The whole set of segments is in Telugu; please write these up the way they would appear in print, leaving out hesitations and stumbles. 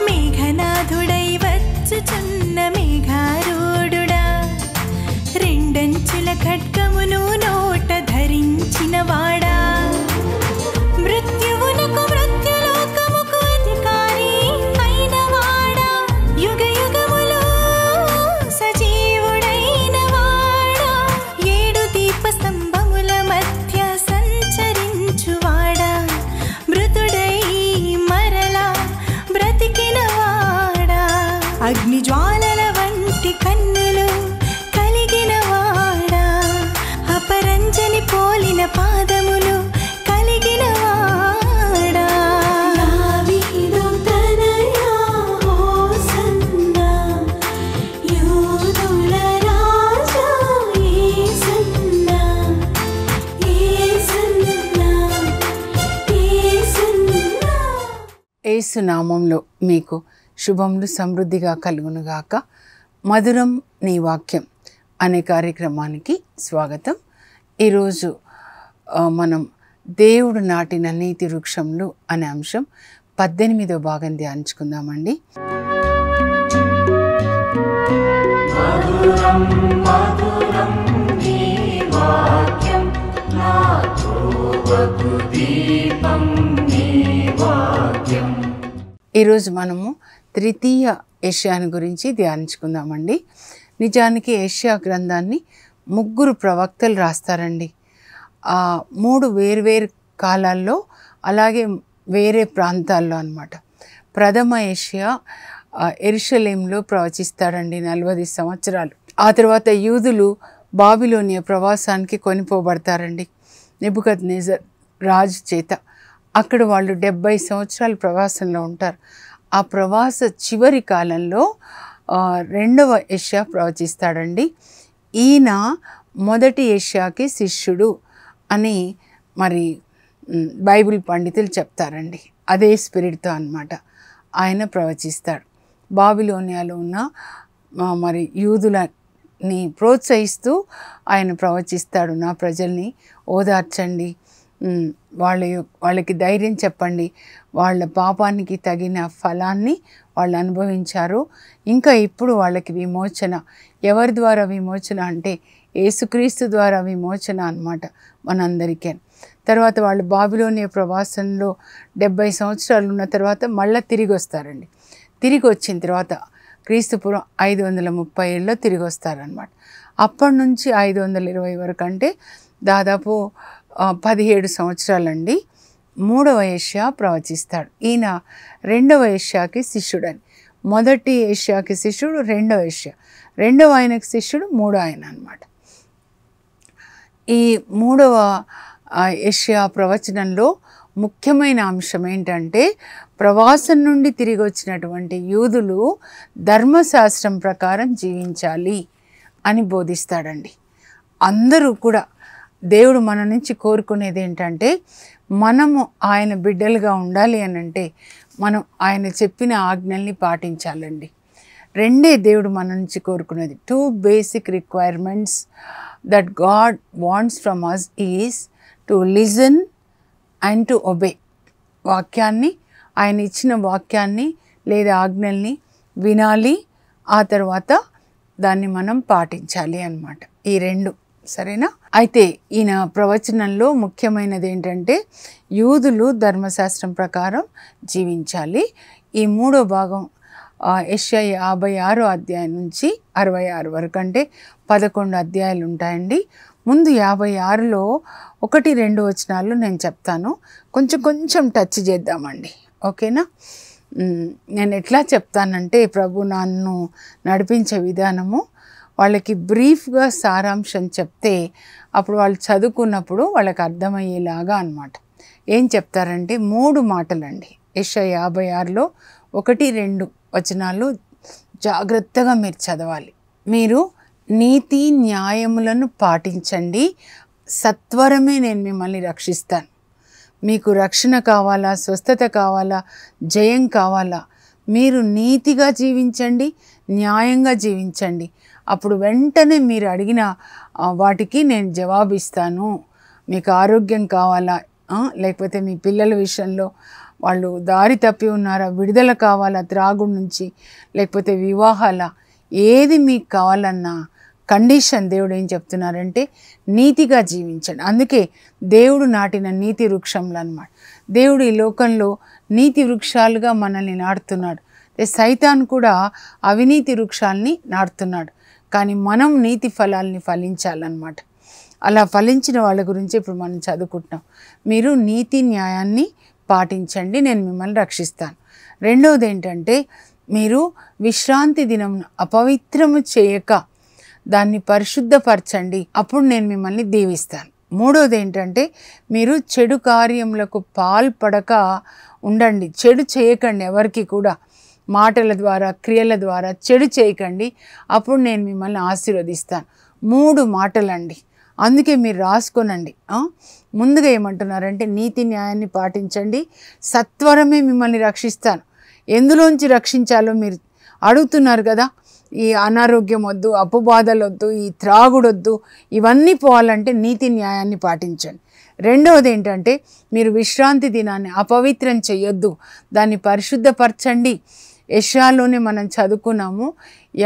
మేఘనాథుడై వచ్చుచున్న మేఘారూఢుడా, రెండంచుల ఖడ్గమును నోట ధరించిన వాడా, మృత్యువునకు మృత్యులోకముకు అధికారి అయిన వాడా, యుగ యుగములో సజీవుడైన వాడా, ఏడు దీప స్తంభముల మధ్య సంచరించువాడా, మృతుడై మరలా బ్రతికిన వాడా, అగ్నిజ్వాలల వంటి కన్నులు కలిగిన వాడా, అపరంజని పోలిన పాదములు కలిగిన వాడా, దావీదు తనయా హోసన్నా, యూదుల రాజా యేసన్నా, యేసన్నా, యేసన్నా. యేసు నామంలో మీకు శుభములు సమృద్ధిగా కలుగునుగాక. మధురం నీ వాక్యం అనే కార్యక్రమానికి స్వాగతం. ఈరోజు మనం దేవుడు నాటిన నీతి వృక్షములు అనే అంశం 18వ భాగం ధ్యానించుకుందామండి. ఈరోజు మనము తృతీయ యెషయాను గురించి ధ్యానించుకుందామండి. నిజానికి యెషయా గ్రంథాన్ని 3 ప్రవక్తలు రాస్తారండి. 3 వేర్వేరు కాలాల్లో, అలాగే వేరే ప్రాంతాల్లో అన్నమాట. ప్రథమ యెషయా యెరూషలేములో ప్రవచిస్తాడండి 40 సంవత్సరాలు. ఆ తర్వాత యూదులు బాబిలోనియా ప్రవాసానికి కొనిపోబడతారండి నెబుకద్నెజర్ రాజు చేత. అక్కడ వాళ్ళు 70 సంవత్సరాలు ప్రవాసంలో ఉంటారు. ఆ ప్రవాస చివరి కాలంలో రెండవ యెషయా ప్రవచిస్తాడండి. ఈయన మొదటి యెషయాకి శిష్యుడు అని మరి బైబిల్ పండితులు చెప్తారండి. అదే స్పిరిట్తో అన్నమాట ఆయన ప్రవచిస్తాడు. బాబిలోనియాలో ఉన్న మరి యూదులని ప్రోత్సహిస్తూ ఆయన ప్రవచిస్తాడు. నా ప్రజల్ని ఓదార్చండి, వాళ్ళకి ధైర్యం చెప్పండి, వాళ్ళ పాపానికి తగిన ఫలాన్ని వాళ్ళు అనుభవించారు, ఇంకా ఇప్పుడు వాళ్ళకి విమోచన. ఎవరి ద్వారా విమోచన అంటే యేసుక్రీస్తు ద్వారా విమోచన అన్నమాట మనందరికీ. తర్వాత వాళ్ళు బాబిలోనియా ప్రవాసంలో 70 సంవత్సరాలు ఉన్న తర్వాత మళ్ళీ తిరిగి వస్తారండి. తిరిగి వచ్చిన తర్వాత క్రీస్తుపురం 537లో తిరిగి వస్తారనమాట. అప్పటి నుంచి 520 వరకు అంటే దాదాపు 17 సంవత్సరాలండి. మూడవ యెషయా ప్రవచిస్తాడు. ఈయన రెండవ యెషయాకి శిష్యుడని. మొదటి యెషయాకి శిష్యుడు రెండవ యెషయా, రెండవ ఆయనకి శిష్యుడు మూడో ఆయన అన్నమాట. ఈ మూడవ యెషయా ప్రవచనంలో ముఖ్యమైన అంశం ఏంటంటే, ప్రవాసం నుండి తిరిగి వచ్చినటువంటి యూదులు ధర్మశాస్త్రం ప్రకారం జీవించాలి అని బోధిస్తాడండి. అందరూ కూడా దేవుడు మన నుంచి కోరుకునేది ఏంటంటే, మనము ఆయన బిడ్డలుగా ఉండాలి అని అంటే మనం ఆయన చెప్పిన ఆజ్ఞల్ని పాటించాలండి. రెండే దేవుడు మన నుంచి కోరుకునేది. 2 basic requirements that God wants from us is to listen and to obey. వాక్యాన్ని, ఆయన ఇచ్చిన వాక్యాన్ని లేదా ఆజ్ఞల్ని వినాలి, ఆ తర్వాత దాన్ని మనం పాటించాలి అన్నమాట. ఈ రెండు, సరేనా? అయితే ఈయన ప్రవచనంలో ముఖ్యమైనది ఏంటంటే, యూదులు ధర్మశాస్త్రం ప్రకారం జీవించాలి. ఈ మూడో భాగం యెషయా 56వ అధ్యాయం నుంచి 66 వరకు, అంటే 11 అధ్యాయాలు ఉంటాయండి. ముందు 56లో 1-2 వచనాలు నేను చెప్తాను. కొంచెం టచ్ చేద్దామండి, ఓకేనా? నేను ఎట్లా చెప్తానంటే, ప్రభు నన్ను నడిపించే విధానము వాళ్ళకి బ్రీఫ్గా సారాంశం చెప్తే అప్పుడు వాళ్ళు చదువుకున్నప్పుడు వాళ్ళకి అర్థమయ్యేలాగా అన్నమాట. ఏం చెప్తారంటే 3 మాటలండి. యెషయా 56లో 1-2 వచనాలు జాగ్రత్తగా మీరు చదవాలి. మీరు నీతి న్యాయములను పాటించండి, సత్వరమే నేను మిమ్మల్ని రక్షిస్తాను. మీకు రక్షణ కావాలా, స్వస్థత కావాలా, జయం కావాలా, మీరు నీతిగా జీవించండి, న్యాయంగా జీవించండి. అప్పుడు వెంటనే మీరు అడిగిన వాటికి నేను జవాబిస్తాను. మీకు ఆరోగ్యం కావాలా, లేకపోతే మీ పిల్లల విషయంలో వాళ్ళు దారి తప్పి ఉన్నారా, విడుదల కావాలా త్రాగుడు నుంచి, లేకపోతే వివాహాల, ఏది మీకు కావాలన్నా కండిషన్ దేవుడు ఏం చెప్తున్నారంటే నీతిగా జీవించండి. అందుకే దేవుడు నాటిన నీతి వృక్షంలు అన్నమాట. దేవుడు ఈ లోకంలో నీతి వృక్షాలుగా మనల్ని నాటుతున్నాడు. సైతాన్ కూడా అవినీతి వృక్షాలని నాటుతున్నాడు. కానీ మనం నీతి ఫలాల్ని ఫలించాలన్నమాట. అలా ఫలించిన వాళ్ళ గురించి ఇప్పుడు మనం చదువుకుంటున్నాం. మీరు నీతి న్యాయాన్ని పాటించండి, నేను మిమ్మల్ని రక్షిస్తాను. రెండవది ఏంటంటే మీరు విశ్రాంతి దినం అపవిత్రము చేయక దాన్ని పరిశుద్ధపరచండి, అప్పుడు నేను మిమ్మల్ని దీవిస్తాను. మూడవది ఏంటంటే మీరు చెడు కార్యములకు పాల్పడక ఉండండి. చెడు చేయకండి, ఎవరికి కూడా మాటల ద్వారా క్రియల ద్వారా చెడు చేయకండి, అప్పుడు నేను మిమ్మల్ని ఆశీర్వదిస్తాను. 3 మాటలండి. అందుకే మీరు రాసుకోనండి. ముందుగా ఏమంటున్నారంటే నీతి న్యాయాన్ని పాటించండి, సత్వరమే మిమ్మల్ని రక్షిస్తాను. ఎందులోంచి రక్షించాలో మీరు అడుగుతున్నారు కదా. ఈ అనారోగ్యం వద్దు, అప్పుబాధలు వద్దు, ఈ త్రాగుడొద్దు, ఇవన్నీ పోవాలంటే నీతి న్యాయాన్ని పాటించండి. రెండవది ఏంటంటే మీరు విశ్రాంతి దినాన్ని అపవిత్రం చేయొద్దు, దాన్ని పరిశుద్ధపరచండి. యెషయాలోనే మనం చదువుకున్నాము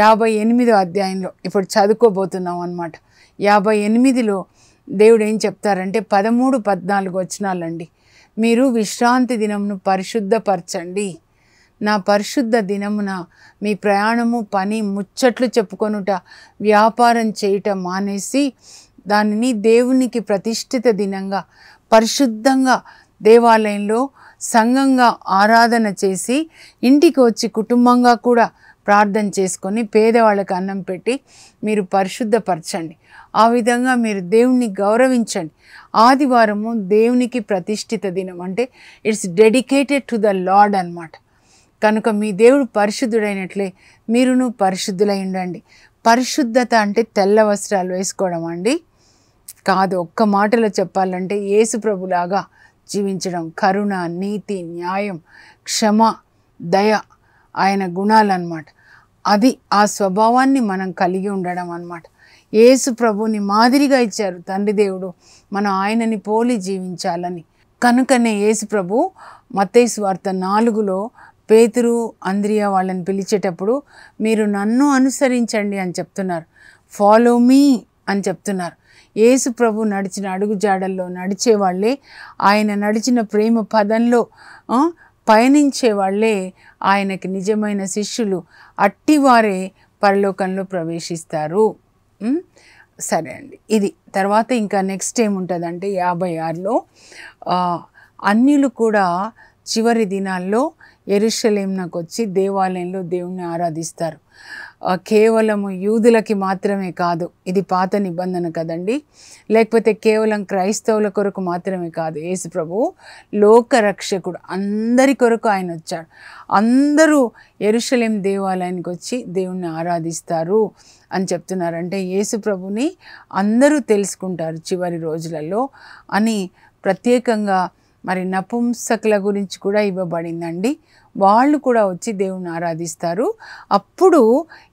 58వ అధ్యాయంలో, ఇప్పుడు చదువుకోబోతున్నాం అన్నమాట. 58లో దేవుడు ఏం చెప్తారంటే 13, 14 వచనాలండి. మీరు విశ్రాంతి దినమును పరిశుద్ధపరచండి. నా పరిశుద్ధ దినమున మీ ప్రయాణము, పని, ముచ్చట్లు చెప్పుకొనుట, వ్యాపారం చేయటం మానేసి దానిని దేవునికి ప్రతిష్ఠిత దినంగా పరిశుద్ధంగా దేవాలయంలో సంఘంగా ఆరాధన చేసి ఇంటికి వచ్చి కుటుంబంగా కూడా ప్రార్థన చేసుకొని పేదవాళ్ళకి అన్నం పెట్టి మీరు పరిశుద్ధపరచండి. ఆ విధంగా మీరు దేవుణ్ణి గౌరవించండి. ఆదివారము దేవునికి ప్రతిష్ఠిత దినం, అంటే it's dedicated to the lord అన్నమాట. కనుక మీ దేవుడు పరిశుద్ధుడైనట్లే మీరును పరిశుద్ధులై ఉండండి. పరిశుద్ధత అంటే తెల్ల వస్త్రాలు వేసుకోవడం అండి కాదు. ఒక్క మాటలో చెప్పాలంటే యేసు ప్రభులాగా జీవించడం. కరుణ, నీతి, న్యాయం, క్షమ, దయ ఆయన గుణాలన్నమాట. అది ఆ స్వభావాన్ని మనం కలిగి ఉండడం అన్నమాట. యేసు ప్రభుని మాదిరిగా ఇచ్చారు తండ్రి దేవుడు, మనం ఆయనని పోలి జీవించాలని. కనుకనే యేసు ప్రభు మత్తయి సువార్త 4లో పేతురు, అంద్రియా వాళ్ళని పిలిచేటప్పుడు మీరు నన్ను అనుసరించండి అని చెప్తున్నారు. ఫాలో మీ అని చెప్తున్నారు. యేసు ప్రభు నడిచిన అడుగుజాడల్లో నడిచే వాళ్ళే, ఆయన నడిచిన ప్రేమ పదంలో పయనించే వాళ్ళే ఆయనకి నిజమైన శిష్యులు. అట్టివారే పరలోకంలో ప్రవేశిస్తారు. సరే అండి, ఇది తర్వాత ఇంకా నెక్స్ట్ ఏముంటుందంటే 56లో అన్యులు కూడా చివరి దినాల్లో యెరూషలేమునకు వచ్చి దేవాలయంలో దేవుణ్ణి ఆరాధిస్తారు. కేవలము యూదులకి మాత్రమే కాదు, ఇది పాత నిబంధన కదండి. లేకపోతే కేవలం క్రైస్తవుల కొరకు మాత్రమే కాదు. యేసు ప్రభువు లోకరక్షకుడు, అందరి కొరకు ఆయన వచ్చాడు. అందరూ యెరూషలేం దేవాలయానికి వచ్చి దేవుణ్ణి ఆరాధిస్తారు అని చెప్తున్నారు. అంటే యేసు ప్రభుని అందరూ తెలుసుకుంటారు చివరి రోజులలో అని ప్రత్యేకంగా మరి నపుంసకుల గురించి కూడా ఇవ్వబడిందండి. వాళ్ళు కూడా వచ్చి దేవుని ఆరాధిస్తారు. అప్పుడు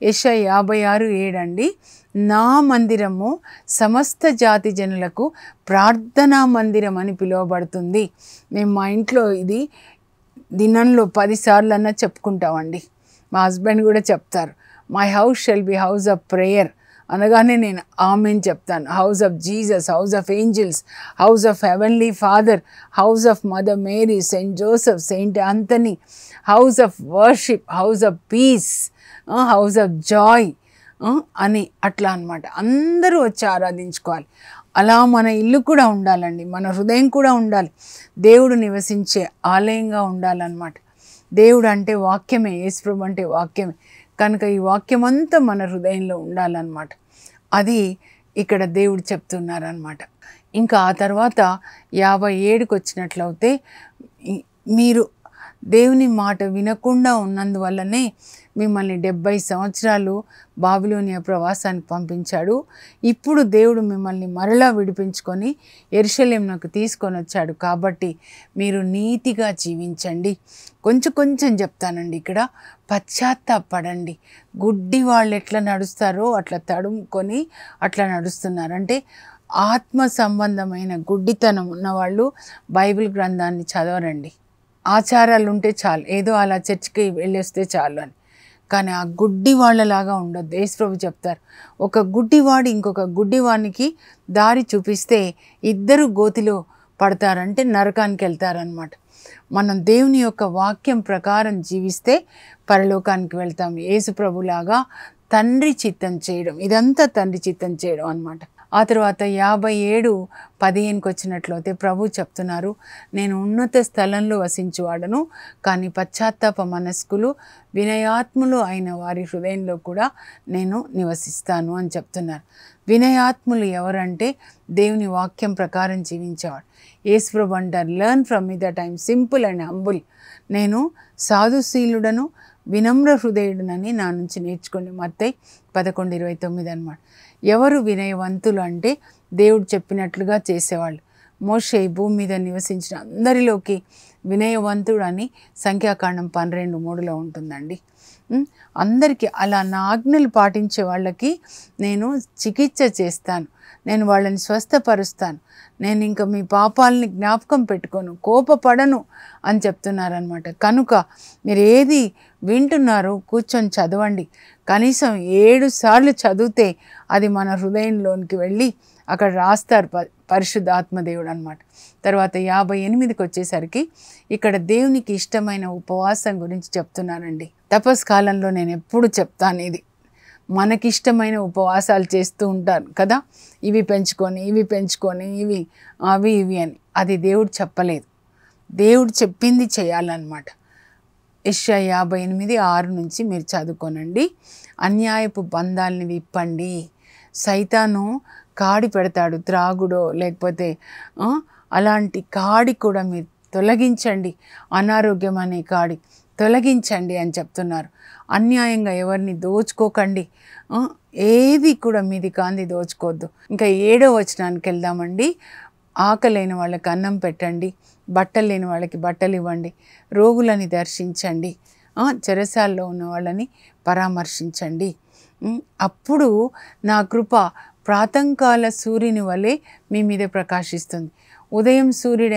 యెషయా 56:7 అండి, నా మందిరము సమస్త జాతి జనులకు ప్రార్థనా మందిరం అని పిలువబడుతుంది. మేము మా ఇంట్లో ఇది దినంలో 10 సార్లు అన్నా చెప్పుకుంటామండి. మా హస్బెండ్ కూడా చెప్తారు, my house shall be house of prayer అనగానే నేను ఆమెన్ చెప్తాను. House of Jesus, house of angels, house of heavenly father, house of Mother Mary, Saint Joseph, Saint Anthony, house of worship, house of peace, house of joy అని అట్లా అన్నమాట. అందరూ వచ్చి ఆరాధించుకోవాలి. అలా మన ఇల్లు కూడా ఉండాలండి, మన హృదయం కూడా ఉండాలి, దేవుడు నివసించే ఆలయంగా ఉండాలన్నమాట. దేవుడు అంటే వాక్యమే, యేసుప్రభు అంటే వాక్యమే. కనుక ఈ వాక్యం అంతా మన హృదయంలో ఉండాలన్నమాట. అది ఇక్కడ దేవుడు చెప్తున్నారన్నమాట. ఇంకా ఆ తర్వాత 57కి వచ్చినట్లయితే మీరు దేవుని మాట వినకుండా ఉన్నందువల్లనే మిమ్మల్ని 70 సంవత్సరాలు బాబిలోనియా ప్రవాసానికి పంపించాడు. ఇప్పుడు దేవుడు మిమ్మల్ని మరలా విడిపించుకొని యెరూషలేమునకు తీసుకొని వచ్చాడు. కాబట్టి మీరు నీతిగా జీవించండి. కొంచెం చెప్తానండి ఇక్కడ. పశ్చాత్తాపడండి. గుడ్డి వాళ్ళు ఎట్లా నడుస్తారో అట్లా తడుముకొని అట్లా నడుస్తున్నారు. అంటే ఆత్మ సంబంధమైన గుడ్డితనం ఉన్నవాళ్ళు బైబిల్ గ్రంథాన్ని చదవరండి. ఆచారాలు ఉంటే చాలు, ఏదో అలా చర్చికి వెళ్ళేస్తే చాలు అని. కానీ ఆ గుడ్డి వాళ్ళలాగా ఉండొద్దు. యేసుప్రభు చెప్తారు, ఒక గుడ్డివాడు ఇంకొక గుడ్డివానికి దారి చూపిస్తే ఇద్దరు గోతిలో పడతారంటే నరకానికి వెళ్తారనమాట. మనం దేవుని యొక్క వాక్యం ప్రకారం జీవిస్తే పరలోకానికి వెళ్తాం. యేసుప్రభులాగా తండ్రి చిత్తం చేయడం, ఇదంతా తండ్రి చిత్తం చేయడం అన్నమాట. ఆ తర్వాత 57:15 వచ్చినట్లయితే ప్రభు చెప్తున్నారు, నేను ఉన్నత స్థలంలో వసించువాడను, కానీ పశ్చాత్తాప మనస్కులు వినయాత్ములు అయిన వారి హృదయంలో కూడా నేను నివసిస్తాను అని చెప్తున్నారు. వినయాత్ములు ఎవరంటే దేవుని వాక్యం ప్రకారం జీవించేవాడు. యేసుప్రభు అంటారు, learn from me that I'm simple and humble. నేను సాధుశీలుడను వినమ్ర హృదయుడునని నా నుంచి నేర్చుకోండి. మత్తయి 11:29 అన్నమాట. ఎవరు వినయవంతులు అంటే దేవుడు చెప్పినట్లుగా చేసేవాళ్ళు. మోషే భూమి మీద నివసించిన అందరిలోకి వినయవంతుడు అని సంఖ్యాకాండం 12:3 ఉంటుందండి. అందరికీ అలా నా ఆజ్ఞలు పాటించే వాళ్ళకి నేను చికిత్స చేస్తాను, నేను వాళ్ళని స్వస్థపరుస్తాను, నేను ఇంకా మీ పాపాలని జ్ఞాపకం పెట్టుకోను, కోపపడను అని చెప్తున్నారనమాట. కనుక మీరు ఏది వింటున్నారో కూర్చొని చదవండి. కనీసం 7 సార్లు చదివితే అది మన హృదయంలోనికి వెళ్ళి అక్కడ రాస్తారు పరిశుద్ధాత్మదేవుడు అనమాట. తర్వాత 58కి వచ్చేసరికి ఇక్కడ దేవునికి ఇష్టమైన ఉపవాసం గురించి చెప్తున్నానండి. తపస్కాలంలో నేను ఎప్పుడు చెప్తాను, ఇది మనకిష్టమైన ఉపవాసాలు చేస్తూ ఉంటారు కదా, ఇవి పెంచుకొని ఇవి అవి అని. అది దేవుడు చెప్పలేదు, దేవుడు చెప్పింది చేయాలన్నమాట. యెషయా 58:6 మీరు చదువుకోనండి. అన్యాయపు బంధాలని విప్పండి. సైతాను కాడి పెడతాడు, త్రాగుడో లేకపోతే అలాంటి కాడి కూడా మీరు తొలగించండి, అనారోగ్యం అనే కాడి తొలగించండి అని చెప్తున్నారు. అన్యాయంగా ఎవరిని దోచుకోకండి, ఏది కూడా మీది కాంది దోచుకోవద్దు. ఇంకా 7వ వచనానికి వెళ్దామండి. ఆకలైన వాళ్ళకి అన్నం పెట్టండి, బట్టలు లేని వాళ్ళకి బట్టలు ఇవ్వండి, రోగులని దర్శించండి, చెరసాల్లో ఉన్న వాళ్ళని పరామర్శించండి. అప్పుడు నా కృప ప్రాతంకాల సూర్యుని వలె మీ మీద ప్రకాశిస్తుంది. ఉదయం సూర్యుడు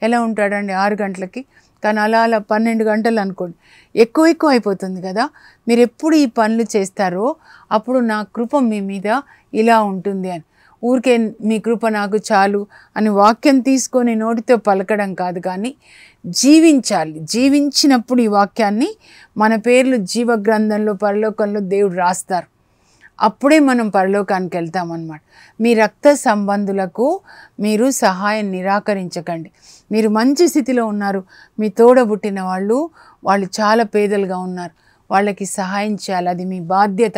ఎలా ఉంటాడండి 6 గంటలకి, కానీ అలా 12 గంటలు అనుకోండి, ఎక్కువ అయిపోతుంది కదా. మీరు ఎప్పుడు ఈ పనులు చేస్తారో అప్పుడు నా కృప మీ మీద ఇలా ఉంటుంది అని. ఊరికే మీ కృప నాకు చాలు అని వాక్యం తీసుకొని నోటితో పలకడం కాదు, కానీ జీవించాలి. జీవించినప్పుడు ఈ వాక్యాన్ని మన పేర్లు జీవ గ్రంథంలో పరలోకంలో దేవుడు రాస్తారు. అప్పుడే మనం పరలోకానికి వెళ్తామన్నమాట. మీ రక్త సంబంధులకు మీరు సహాయం నిరాకరించకండి. మీరు మంచి స్థితిలో ఉన్నారు, మీ తోడబుట్టిన వాళ్ళు చాలా పేదలుగా ఉన్నారు, వాళ్ళకి సహాయం చేయాలి, అది మీ బాధ్యత.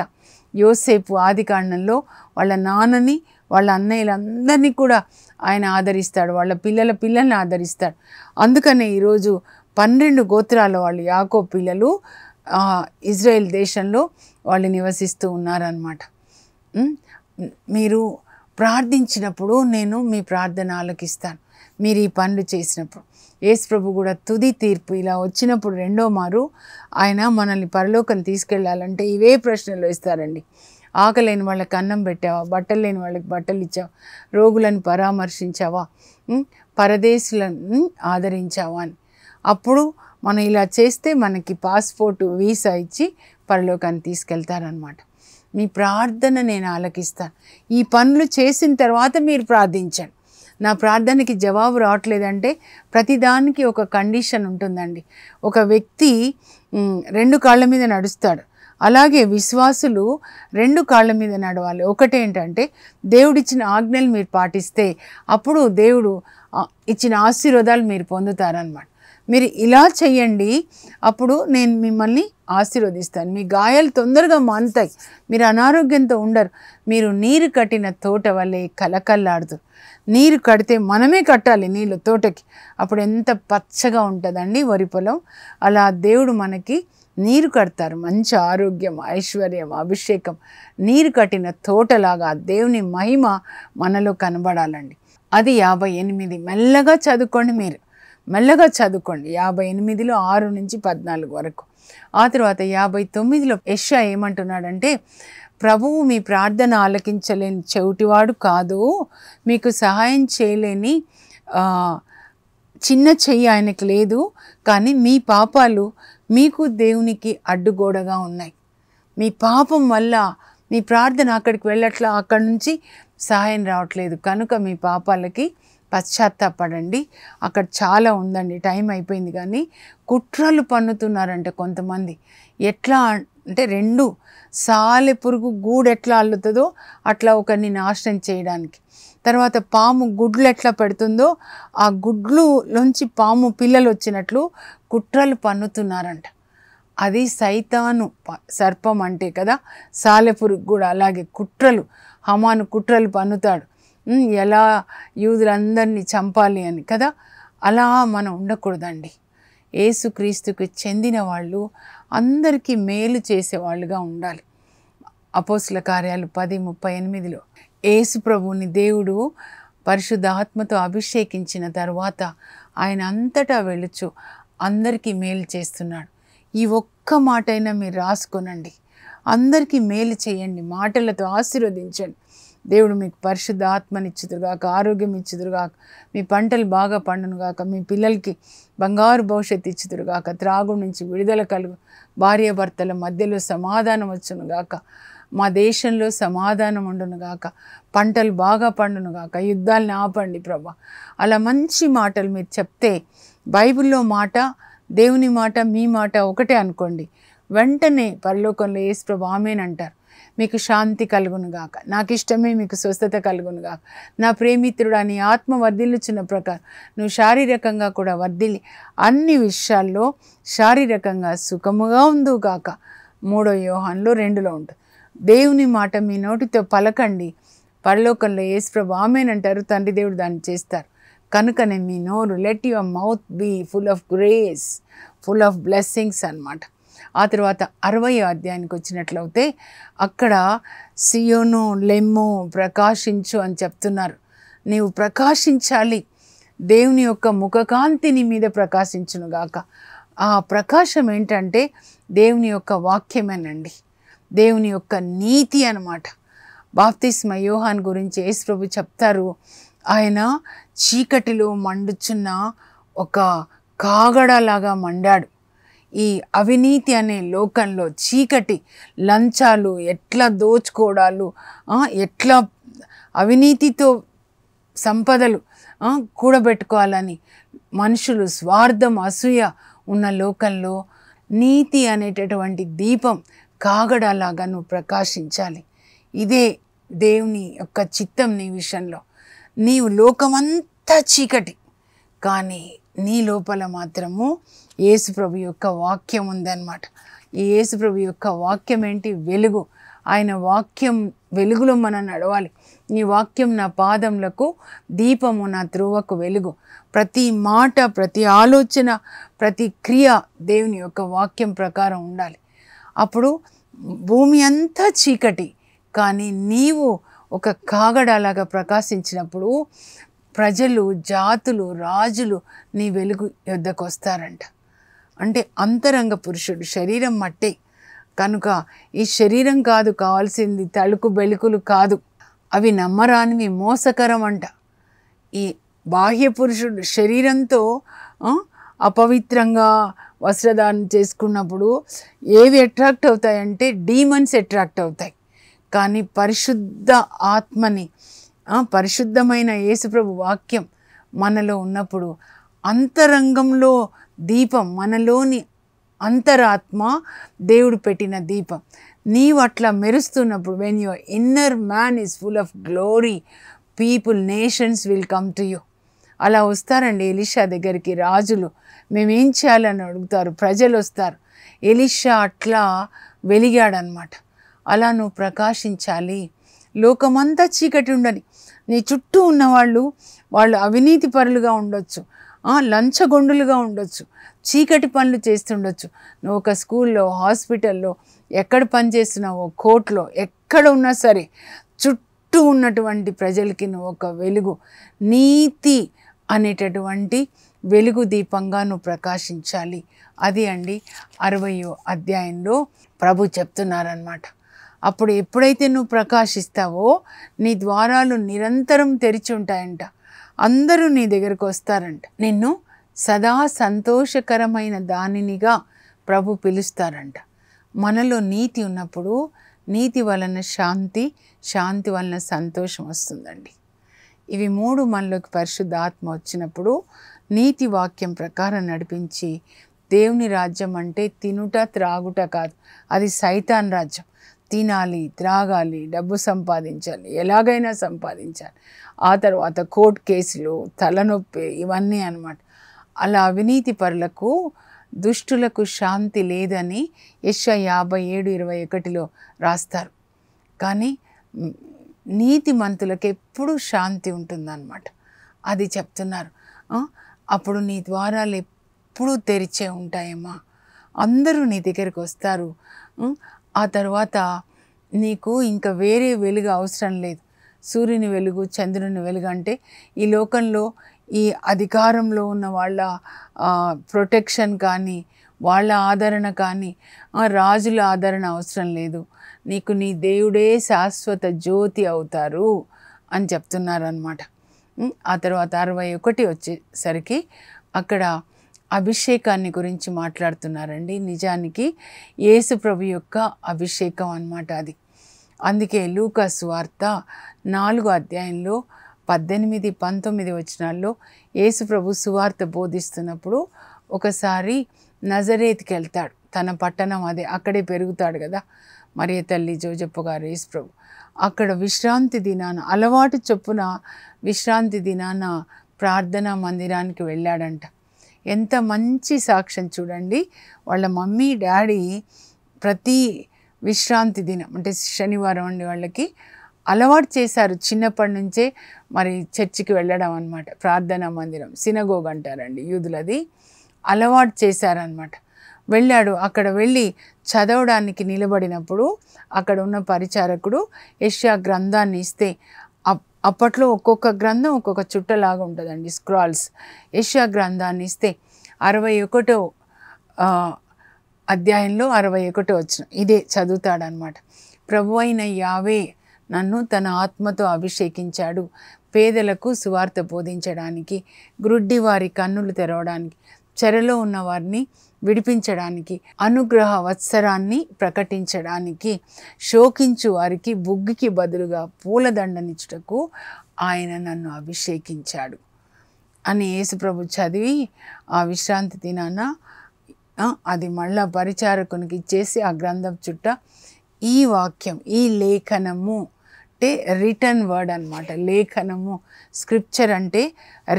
యోసేపు ఆదికాండంలో వాళ్ళ నాన్నని వాళ్ళ అన్నయ్యలందరినీ కూడా ఆయన ఆదరిస్తాడు, వాళ్ళ పిల్లల్ని ఆదరిస్తాడు. అందుకనే ఈరోజు 12 గోత్రాల వాళ్ళు యాకోబు పిల్లలు ఇజ్రాయెల్ దేశంలో వాళ్ళు నివసిస్తూ ఉన్నారన్నమాట. మీరు ప్రార్థించినప్పుడు నేను మీ ప్రార్థన ఆలకిస్తాను. మీరు ఈ పనులు చేసినప్పుడు యేసుప్రభు కూడా తుది తీర్పు ఇలా వచ్చినప్పుడు రెండో మారు ఆయన మనల్ని పరలోకం తీసుకెళ్ళాలంటే ఇవే ప్రశ్నలు ఇస్తారండి. ఆకలేని వాళ్ళకి అన్నం పెట్టావా, బట్టలు లేని వాళ్ళకి బట్టలు ఇచ్చావా, రోగులను పరామర్శించావా, పరదేశులను ఆదరించావా అని. అప్పుడు మనం ఇలా చేస్తే మనకి పాస్పోర్టు వీసా ఇచ్చి పరలోకాన్ని తీసుకెళ్తారనమాట. మీ ప్రార్థన నేను ఆలకిస్తాను. ఈ పనులు చేసిన తర్వాత మీరు ప్రార్థించండి. నా ప్రార్థనకి జవాబు రావట్లేదంటే ప్రతిదానికి ఒక కండిషన్ ఉంటుందండి. ఒక వ్యక్తి 2 కాళ్ళ మీద నడుస్తాడు, అలాగే విశ్వాసులు 2 కాళ్ళ మీద నడవాలి. ఒకటేంటంటే దేవుడిచ్చిన ఆజ్ఞలు మీరు పాటిస్తే అప్పుడు దేవుడు ఇచ్చిన ఆశీర్వాదాలు మీరు పొందుతారనమాట. మీరు ఇలా చెయ్యండి, అప్పుడు నేను మిమ్మల్ని ఆశీర్వదిస్తాను. మీ గాయాలు తొందరగా మానుతాయి, మీరు అనారోగ్యంతో ఉండరు. మీరు నీరు కట్టిన తోట వల్లే కలకల్లాడుతారు. నీరు కడితే మనమే కట్టాలి నీళ్ళు తోటకి, అప్పుడు ఎంత పచ్చగా ఉంటుందండి వరి పొలం. అలా దేవుడు మనకి నీరు కడతారు, మంచి ఆరోగ్యం, ఐశ్వర్యం, అభిషేకం. నీరు కట్టిన తోటలాగా దేవుని మహిమ మనలో కనబడాలండి. అది 58. మెల్లగా చదువుకోండి, మీరు మెల్లగా చదువుకోండి. 58లో 6 నుంచి 14 వరకు. ఆ తర్వాత 59లో యెషయా ఏమంటున్నాడంటే, ప్రభువు మీ ప్రార్థన ఆలకించలేని చెవిటివాడు కాదు, మీకు సహాయం చేయలేని చిన్న చెయ్యి ఆయనకు లేదు. కానీ మీ పాపాలు మీకు దేవునికి అడ్డుగోడగా ఉన్నాయి. మీ పాపం వల్ల మీ ప్రార్థన అక్కడికి వెళ్ళట్లా, అక్కడి నుంచి సహాయం రావట్లేదు. కనుక మీ పాపాలకి పశ్చాత్తాపడండి. అక్కడ చాలా ఉందండి, టైం అయిపోయింది. కానీ కుట్రలు పన్నుతున్నారంటే కొంతమంది. ఎట్లా అంటే 2 సాలెపురుగు గూడు ఎట్లా అల్లుతుందో అట్లా ఒకరిని నాశనం చేయడానికి. తర్వాత పాము గుడ్లు ఎట్లా పెడుతుందో ఆ గుడ్లులోంచి పాము పిల్లలు వచ్చినట్లు కుట్రలు పన్నుతున్నారంట. అది సైతాను సర్పం అంటే కదా, సాలెపురుగు కూడా అలాగే కుట్రలు, హమాను కుట్రలు పన్నుతాడు ఎలా యూదులందరినీ చంపాలి అని కదా. అలా మనం ఉండకూడదండి. యేసుక్రీస్తుకు చెందిన వాళ్ళు అందరికీ మేలు చేసేవాళ్ళుగా ఉండాలి. అపోస్తుల కార్యాలు 10:38లో యేసు ప్రభువుని దేవుడు పరిశుద్ధాత్మతో అభిషేకించిన తర్వాత ఆయన అంతటా వెళుచు అందరికీ మేలు చేస్తున్నాడు. ఈ ఒక్క మాటైనా మీరు రాసుకొనండి. అందరికీ మేలు చేయండి, మాటలతో ఆశీర్వదించండి. దేవుడు మీకు పరిశుద్ధ ఆత్మనిచ్చుదురుగాక, ఆరోగ్యం ఇచ్చుదురుగాక, మీ పంటలు బాగా పండునుగాక, మీ పిల్లలకి బంగారు భవిష్యత్తు ఇచ్చుదురుగాక, త్రాగు నుంచి విడుదల కలుగు, భార్యాభర్తల మధ్యలో సమాధానం వచ్చునుగాక, మా దేశంలో సమాధానం ఉండునుగాక, పంటలు బాగా పండునుగాక, యుద్ధాలను ఆపండి ప్రభా. అలా మంచి మాటలు మీరు చెప్తే బైబిల్లో మాట, దేవుని మాట, మీ మాట ఒకటే అనుకోండి, వెంటనే పరలోకంలో యేసు ప్రభు ఆమేన్ అంటారు. మీకు శాంతి కలుగునుగాక, నాకు ఇష్టమే మీకు స్వస్థత కలుగునుగాక, నా ప్రేమిత్రుడా నీ ఆత్మ వర్ధిల్లుచున్న ప్రకారం నువ్వు శారీరకంగా కూడా వర్ధిల్లి అన్ని విషయాల్లో శారీరకంగా సుఖముగా ఉందుగాక. 3 యోహానులో 2లో ఉంటుంది. దేవుని మాట మీ నోటితో పలకండి, పరలోకంలో యేసు ప్రభు ఆమేన్ అంటారు, తండ్రి దేవుడు దాన్ని చేస్తారు. కనుకనే మీ నోరు, let your mouth be full of grace, full of blessings అన్నమాట. ఆ తర్వాత 60వ అధ్యాయానికి వచ్చినట్లయితే అక్కడ సియోను లెమ్ము ప్రకాశించు అని చెప్తున్నారు. నీవు ప్రకాశించాలి, దేవుని యొక్క ముఖకాంతి నీ మీద ప్రకాశించునుగాక. ఆ ప్రకాశం ఏంటంటే దేవుని యొక్క వాక్యమేనండి, దేవుని యొక్క నీతి అన్నమాట. బాప్తిస్మ యోహాన్ గురించి యేసు ప్రభు చెప్తారు, ఆయన చీకటిలో మండుచున్న ఒక కాగడలాగా మండాడు. ఈ అవినీతి అనే లోకంలో చీకటి, లంచాలు, ఎట్లా దోచుకోవడాలు, ఎట్లా అవినీతితో సంపదలు కూడబెట్టుకోవాలని మనుషులు స్వార్థం, అసూయ ఉన్న లోకంలో నీతి అనేటటువంటి దీపం కాగడలాగా నువ్వు ప్రకాశించాలి. ఇదే దేవుని యొక్క చిత్తం నీ విషయంలో. నీవు లోకమంతా చీకటి, కానీ నీ లోపల మాత్రము యేసుప్రభు యొక్క వాక్యం ఉందన్నమాట. ఈ యేసుప్రభు యొక్క వాక్యం ఏంటి? వెలుగు. ఆయన వాక్యం వెలుగులో మనం నడవాలి. నీ వాక్యం నా పాదములకు దీపము, నా త్రోవకు వెలుగు. ప్రతి మాట, ప్రతి ఆలోచన, ప్రతి క్రియ దేవుని యొక్క వాక్యం ప్రకారం ఉండాలి. అప్పుడు భూమి అంతా చీకటి, కానీ నీవు ఒక కాగడలాగా ప్రకాశించినప్పుడు ప్రజలు, జాతులు, రాజులు నీ వెలుగు యొద్దకు వస్తారంట. అంటే అంతరంగ పురుషుడు, శరీరం మట్టే కనుక ఈ శరీరం కాదు కావాల్సింది, తలుకు బెలుకులు కాదు, అవి నమ్మరానివి, మోసకరం అంట. ఈ బాహ్య పురుషుడు శరీరంతో అపవిత్రంగా వస్త్రధారణ చేసుకున్నప్పుడు ఏవి అట్రాక్ట్ అవుతాయంటే డీమన్స్ అట్రాక్ట్ అవుతాయి. కానీ పరిశుద్ధ ఆత్మని, పరిశుద్ధమైన యేసుప్రభు వాక్యం మనలో ఉన్నప్పుడు అంతరంగంలో దీపం, మనలోని అంతరాత్మ దేవుడు పెట్టిన దీపం. నీవు అట్లా మెరుస్తున్నప్పుడు, when your inner man is full of glory, people, nations will come to you. అలా వస్తారండి ఎలీషా దగ్గరికి రాజులు, మేమేం చేయాలని అడుగుతారు, ప్రజలు వస్తారు. ఎలీషా అట్లా వెలిగాడనమాట. అలా నువ్వు ప్రకాశించాలి. లోకమంతా చీకటి ఉండని, నీ చుట్టూ ఉన్నవాళ్ళు అవినీతి పరులుగా ఉండొచ్చు, లంచగొండులుగా ఉండొచ్చు, చీకటి పనులు చేస్తుండొచ్చు. నువ్వు ఒక స్కూల్లో, హాస్పిటల్లో, ఎక్కడ పనిచేస్తున్నావో, కోర్టులో, ఎక్కడ ఉన్నా సరే చుట్టూ ఉన్నటువంటి ప్రజలకి నువ్వు ఒక వెలుగు, నీతి అనేటటువంటి వెలుగు దీపంగా నువ్వు ప్రకాశించాలి. అది అండి 60వ అధ్యాయంలో ప్రభు చెప్తున్నారనమాట. అప్పుడు ఎప్పుడైతే నువ్వు ప్రకాశిస్తావో నీ ద్వారాలు నిరంతరం తెరిచి ఉంటాయంట. అందరూ నీ దగ్గరకు వస్తారంట. నిన్ను సదా సంతోషకరమైన దానినిగా ప్రభు పిలుస్తారంట. మనలో నీతి ఉన్నప్పుడు నీతి వలన శాంతి, శాంతి వలన సంతోషం వస్తుందండి. ఇవి 3 మనలోకి పరిశుద్ధాత్మ వచ్చినప్పుడు నీతి వాక్యం ప్రకారం నడిపించి, దేవుని రాజ్యం అంటే తినుట త్రాగుట కాదు, అది సైతాన్ రాజ్యం. తినాలి, త్రాగాలి, డబ్బు సంపాదించాలి, ఎలాగైనా సంపాదించాలి, ఆ తర్వాత కోర్టు కేసులు, తలనొప్పి, ఇవన్నీ అన్నమాట. అలా అవినీతి పరులకు, దుష్టులకు శాంతి లేదని యెషయా 57:21 రాస్తారు. కానీ నీతిమంతులకు ఎప్పుడూ శాంతి ఉంటుందన్నమాట. అది చెప్తున్నారు. అప్పుడు నీ ద్వారాలు ఎప్పుడూ తెరిచే ఉంటాయమ్మా. అందరూ నీ దగ్గరికి వస్తారు. ఆ తర్వాత నీకు ఇంకా వేరే వెలుగు అవసరం లేదు. సూర్యుని వెలుగు, చంద్రుని వెలుగు అంటే ఈ లోకంలో ఈ అధికారంలో ఉన్న వాళ్ళ ప్రొటెక్షన్ కానీ, వాళ్ళ ఆదరణ కానీ, రాజుల ఆదరణ అవసరం లేదు. నీకు నీ దేవుడే శాశ్వత జ్యోతి అవుతారు అని చెప్తున్నారనమాట. ఆ తర్వాత 61 వచ్చేసరికి అక్కడ అభిషేకాన్ని గురించి మాట్లాడుతున్నారండి. నిజానికి యేసు ప్రభు యొక్క అభిషేకం అన్నమాట అది. అందుకే లూకా సువార్త 4వ అధ్యాయంలో 18, 19 వచనాల్లో యేసు ప్రభు సువార్త బోధిస్తున్నప్పుడు ఒకసారి నజరేత్కి వెళ్తాడు. తన పట్టణం అదే, అక్కడే పెరుగుతాడు కదా, మరియ తల్లి, జోజప్ప గారు, యేసు ప్రభు. అక్కడ విశ్రాంతి దినాన, అలవాటు చొప్పున విశ్రాంతి దినాన ప్రార్థనా మందిరానికి వెళ్ళాడంట. ఎంత మంచి సాక్ష్యం చూడండి. వాళ్ళ మమ్మీ డాడీ ప్రతి విశ్రాంతి దినం అంటే శనివారం అండి వాళ్ళకి అలవాటు చేశారు చిన్నప్పటి నుంచే. మరి చర్చికి వెళ్ళడం అన్నమాట. ప్రార్థనా మందిరం, సినగోగ్ అంటారండి యూదులది. అలవాటు చేశారనమాట. వెళ్ళాడు. అక్కడ వెళ్ళి చదవడానికి నిలబడినప్పుడు అక్కడ ఉన్న పరిచారకుడు యెషయా గ్రంథాన్ని ఇస్తే, అప్పట్లో ఒక్కొక్క గ్రంథం ఒక్కొక్క చుట్టలాగా ఉంటుందండి, స్క్రాల్స్. యెషయా గ్రంథాన్ని ఇస్తే 61వ అధ్యాయంలో 61 వచనం ఇదే చదువుతాడనమాట. ప్రభు అయిన యావే నన్ను తన ఆత్మతో అభిషేకించాడు, పేదలకు సువార్త బోధించడానికి, గ్రుడ్డి వారి కన్నులు తెరవడానికి, చెరలో ఉన్న వారిని విడిపించడానికి, అనుగ్రహ వత్సరాన్ని ప్రకటించడానికి, శోకించు వారికి బుగ్గికి బదులుగా పూలదండనిచ్చుటకు ఆయన నన్ను అభిషేకించాడు అని యేసుప్రభు చదివి ఆ విశ్రాంతి దినాన అది మళ్ళా పరిచారకునికి ఇచ్చేసి ఆ గ్రంథం చుట్ట ఈ వాక్యం, ఈ లేఖనము అంటే రిటర్న్ వర్డ్ అన్నమాట. లేఖనము, స్క్రిప్చర్ అంటే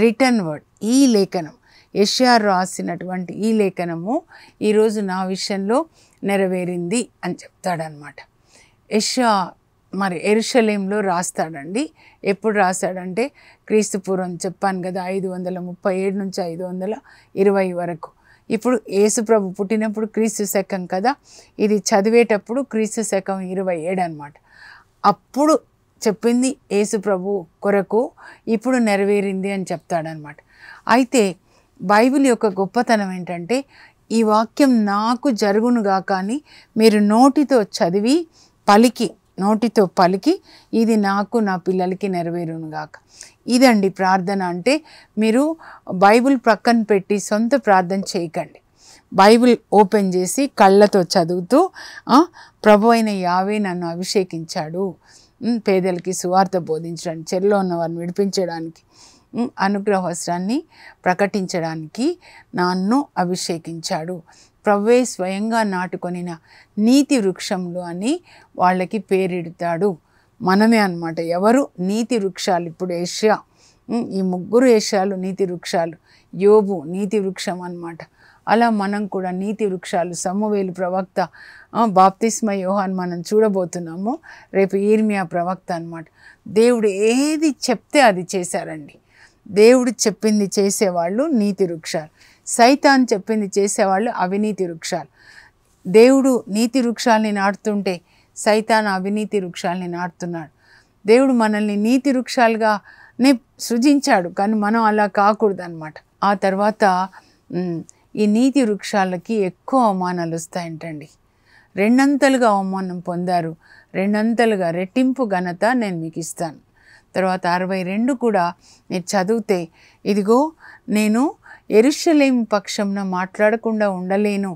రిటర్న్ వర్డ్. ఈ లేఖనం, యెషయా రాసినటువంటి ఈ లేఖనము ఈరోజు నా విషయంలో నెరవేరింది అని చెప్తాడనమాట. యెషయా మరి యెరూషలేంలో రాస్తాడండి. ఎప్పుడు రాస్తాడంటే క్రీస్తు పూర్వం చెప్పాను కదా, 537 నుంచి 520 వరకు. ఇప్పుడు యేసుప్రభు పుట్టినప్పుడు క్రీస్తు శకం కదా, ఇది చదివేటప్పుడు క్రీస్తు శకం 27 అన్నమాట. అప్పుడు చెప్పింది యేసుప్రభు కొరకు ఇప్పుడు నెరవేరింది అని చెప్తాడనమాట. అయితే బైబిల్ యొక్క గొప్పతనం ఏంటంటే ఈ వాక్యం నాకు జరుగునుగా కానీ మీరు నోటితో చదివి నోటితో పలికి ఇది నాకు నా పిల్లలకి నెరవేరునుగాక. ఇదండి ప్రార్థన అంటే. మీరు బైబిల్ ప్రక్కన పెట్టి సొంత ప్రార్థన చేయకండి. బైబిల్ ఓపెన్ చేసి కళ్ళతో చదువుతూ ప్రభు అయిన యావే నన్ను అభిషేకించాడు, పేదలకి సువార్త బోధించడానికి, చెరలో ఉన్న వారిని విడిపించడానికి, అనుగ్రహ వస్త్రాన్ని ప్రకటించడానికి నన్ను అభిషేకించాడు. ప్రభువే స్వయంగా నాటుకొనిన నీతి వృక్షంలో అని వాళ్ళకి పేరెడతాడు. మనమే అన్నమాట. ఎవరు నీతి వృక్షాలు? ఇప్పుడు యెషయా, ఈ 3 యెషయాలు నీతి వృక్షాలు. యోబు నీతి వృక్షం అన్నమాట. అలా మనం కూడా నీతి వృక్షాలు. సమూయేలు ప్రవక్త, బాప్తిస్మ యోహాన్ మనం చూడబోతున్నాము. రేపు యిర్మీయా ప్రవక్త అన్నమాట. దేవుడు ఏది చెప్తే అది చేశారండి. దేవుడు చెప్పింది చేసేవాళ్ళు నీతి వృక్షాలు, సైతాన్ చెప్పింది చేసేవాళ్ళు అవినీతి వృక్షాలు. దేవుడు నీతి వృక్షాలని నాటుతుంటే సైతాన్ అవినీతి వృక్షాలని నాటుతున్నాడు. దేవుడు మనల్ని నీతి వృక్షాలుగానే సృజించాడు, కానీ మనం అలా కాకూడదు అన్నమాట. ఆ తర్వాత ఈ నీతి వృక్షాలకి ఎక్కువ అవమానాలు వస్తాయంటండి. 2 అంతలుగా అవమానం పొందారు, రెండంతలుగా రెట్టింపు ఘనత నేను మీకు ఇస్తాను. తర్వాత 62 కూడా మీరు చదివితే, ఇదిగో నేను యెరూషలేము పక్షంన మాట్లాడకుండా ఉండలేను.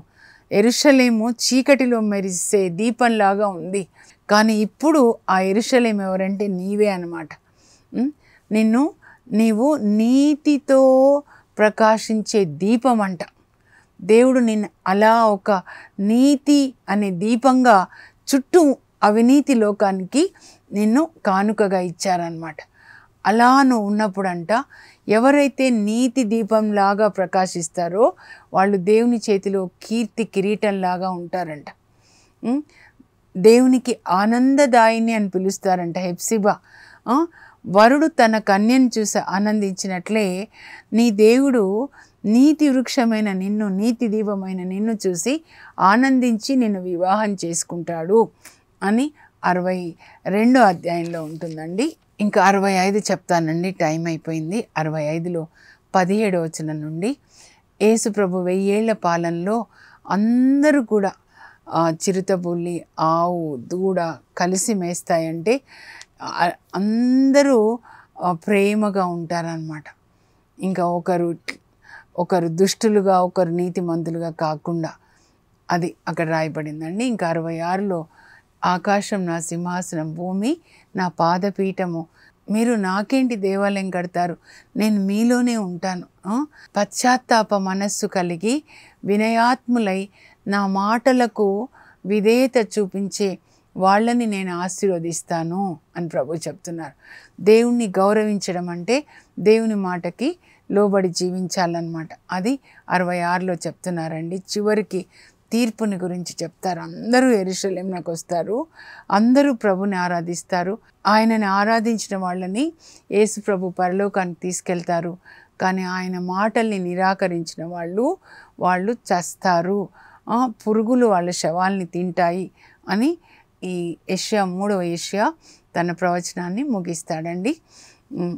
యెరూషలేము చీకటిలో మెరిసే దీపంలాగా ఉంది, కానీ ఇప్పుడు ఆ యెరూషలేము ఎవరంటే నీవే అన్నమాట. నీవు నీతితో ప్రకాశించే దీపం అంట. దేవుడు నిన్ను అలా ఒక నీతి అనే దీపంగా చుట్టూ అవినీతి లోకానికి నిన్ను కానుకగా ఇచ్చారనమాట. అలా నువ్వు ఉన్నప్పుడంట ఎవరైతే నీతి దీపంలాగా ప్రకాశిస్తారో వాళ్ళు దేవుని చేతిలో కీర్తి కిరీటంలాగా ఉంటారంట. దేవునికి ఆనందదాయిని అని పిలుస్తారంట. హెప్సిబా వరుడు తన కన్యను చూసి ఆనందించినట్లే నీ దేవుడు నీతి వృక్షమైన నిన్ను, నీతి దీపమైన నిన్ను చూసి ఆనందించి నిన్ను వివాహం చేసుకుంటాడు అని 62 అధ్యాయంలో ఉంటుందండి. ఇంకా 65 చెప్తానండి, టైం అయిపోయింది. 65లో 17వ వచనం నుండి, యేసు ప్రభు 1000 ఏళ్ల పాలనలో అందరూ కూడా చిరుతపుల్లి, ఆవు, దూడ కలిసి మేస్తాయంటే అందరూ ప్రేమగా ఉంటారనమాట. ఇంకా ఒకరు దుష్టులుగా ఒకరు నీతిమంతులుగా కాకుండా అది అక్కడ రాయబడిందండి. ఇంకా 66లో ఆకాశం నా సింహాసనం, భూమి నా పాదపీఠము, మీరు నాకేంటి దేవాలయం కడతారు, నేను మీలోనే ఉంటాను. పశ్చాత్తాప మనస్సు కలిగి వినయాత్ములై నా మాటలకు విధేయత చూపించే వాళ్ళని నేను ఆశీర్వదిస్తాను అని ప్రభు చెప్తున్నారు. దేవుణ్ణి గౌరవించడం అంటే దేవుని మాటకి లోబడి జీవించాలన్నమాట. అది 66లో చెప్తున్నారండి. చివరికి తీర్పుని గురించి చెప్తారు. అందరూ యెరూషలేమునకు వస్తారు, అందరూ ప్రభుని ఆరాధిస్తారు. ఆయనని ఆరాధించిన వాళ్ళని యేసు ప్రభు పరలోకానికి తీసుకెళ్తారు. కానీ ఆయన మాటల్ని నిరాకరించిన వాళ్ళు చస్తారు, పురుగులు వాళ్ళ శవాల్ని తింటాయి అని ఈ యెషయా 3వ యెషయా తన ప్రవచనాన్ని ముగిస్తాడండి.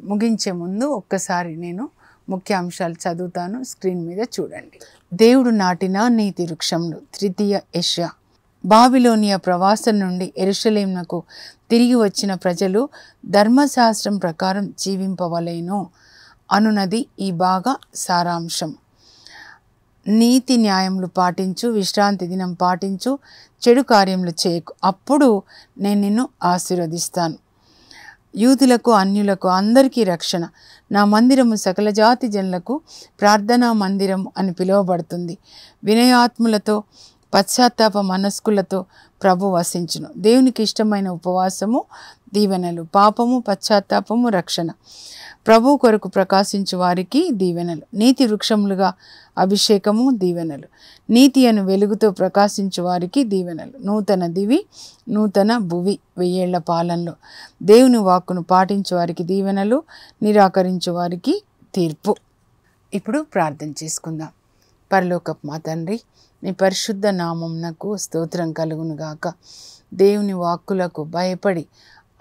ముగించే ముందు ఒక్కసారి నేను ముఖ్యాంశాలు చదువుతాను, స్క్రీన్ మీద చూడండి. దేవుడు నాటిన నీతి వృక్షంలో 3వ యెషయా. బాబిలోనియా ప్రవాసం నుండి యెరూషలేమునకు తిరిగి వచ్చిన ప్రజలు ధర్మశాస్త్రం ప్రకారం జీవింపవలేను అనునది ఈ బాగా సారాంశం. నీతి న్యాయములు పాటించు, విశ్రాంతి దినం పాటించు, చెడు కార్యములు చేయకు, అప్పుడు నేను నిన్ను ఆశీర్వదిస్తాను. యూదులకు అన్యులకు అందరికీ రక్షణ. నా మందిరము సకల జాతి జనులకు ప్రార్థనా మందిరం అని పిలువబడుతుంది. వినయాత్ములతో పశ్చాత్తాప మనస్కులతో ప్రభు వసించును. దేవునికి ఇష్టమైన ఉపవాసము, దీవెనలు, పాపము, పశ్చాత్తాపము, రక్షణ. ప్రభు కొరకు ప్రకాశించు వారికి దీవెనలు. నీతి వృక్షములుగా అభిషేకము, దీవెనలు. నీతి అను వెలుగుతో ప్రకాశించు వారికి దీవెనలు. నూతన దివి, నూతన భువి 1000 ఏళ్ల పాలనలో. దేవుని వాక్కును పాటించు వారికి దీవెనలు, నిరాకరించు వారికి తీర్పు. ఇప్పుడు ప్రార్థన చేసుకుందాం. పరలోకపు మా తండ్రి, నీ పరిశుద్ధ నామమునకు స్తోత్రం కలుగునుగాక. దేవుని వాక్కులకు భయపడి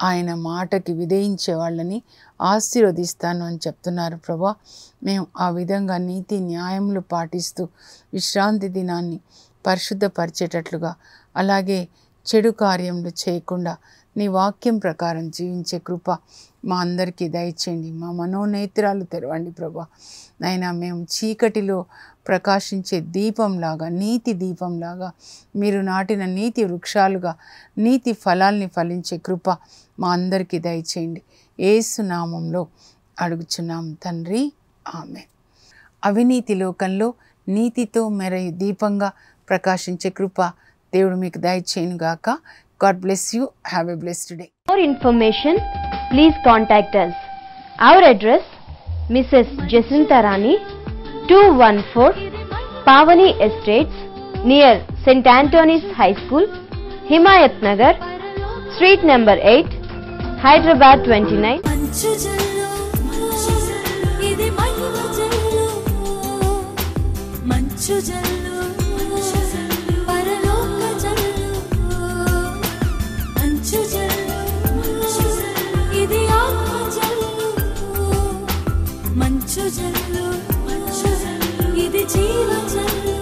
ఆయన మాటకి విధేయించే వాళ్ళని ఆశీర్వదిస్తాను అని చెప్తున్నారు ప్రభా. మేము ఆ విధంగా నీతి న్యాయములు పాటిస్తూ విశ్రాంతి దినాన్ని పరిశుద్ధపరిచేటట్లుగా, అలాగే చెడు కార్యములు చేయకుండా నీ వాక్యం ప్రకారం జీవించే కృప మా అందరికీ దయచేయండి. మా మనోనేత్రాలు తెరవండి ప్రభా. నైనా మేము చీకటిలో ప్రకాశించే దీపంలాగా, నీతి దీపంలాగా, మీరు నాటిన నీతి వృక్షాలుగా నీతి ఫలాల్ని ఫలించే కృప మా అందరికీ దయచేయండి. యేసు నామంలో అడుగుచున్నాం తండ్రి, ఆమేన్. అవినీతి లోకంలో నీతితో మెరయు దీపంగా ప్రకాశించే కృప దేవుడు మీకు దయచేయును గాక. God bless you. Have a blessed day. For information, please contact us. Our address, Mrs. Jacinta Rani, 214 Pavani Estates, near St. Anthony's High School, Himayat Nagar, Street number 8, Hyderabad 29. మంచు జల్లు, ఇది మహిమ జల్లు, మంచు జల్లు, పరలోక జల్లు, మంచు జల్లు, ఇది ఆత్మ జల్లు, మంచు జల్లు, ఇది జీవ జల్లు.